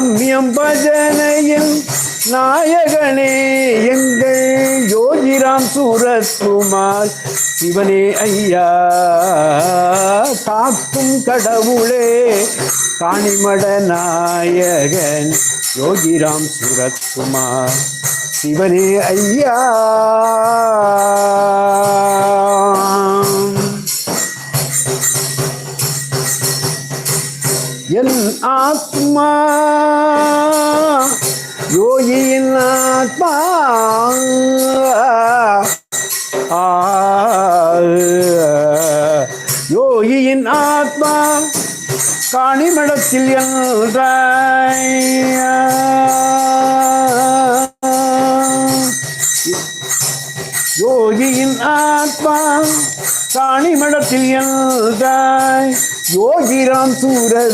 ரம்யம் பஜனையில் நாயகனே எங்கள் யோகிராம் சூரத்குமார் சிவனே ஐயா காக்கும் கடவுளே காணிமட நாயகன் யோகிராம் சூரத்குமார் சிவனே ஐயா. என் ஆத்மா யோகியின் ஆத்மா யோகியின் ஆத்மா காணிமடத்தில் என்றாய் யோகியின் ஆத்மா காணிமடத்தில் என்றாய் யோகிராம் சூரத்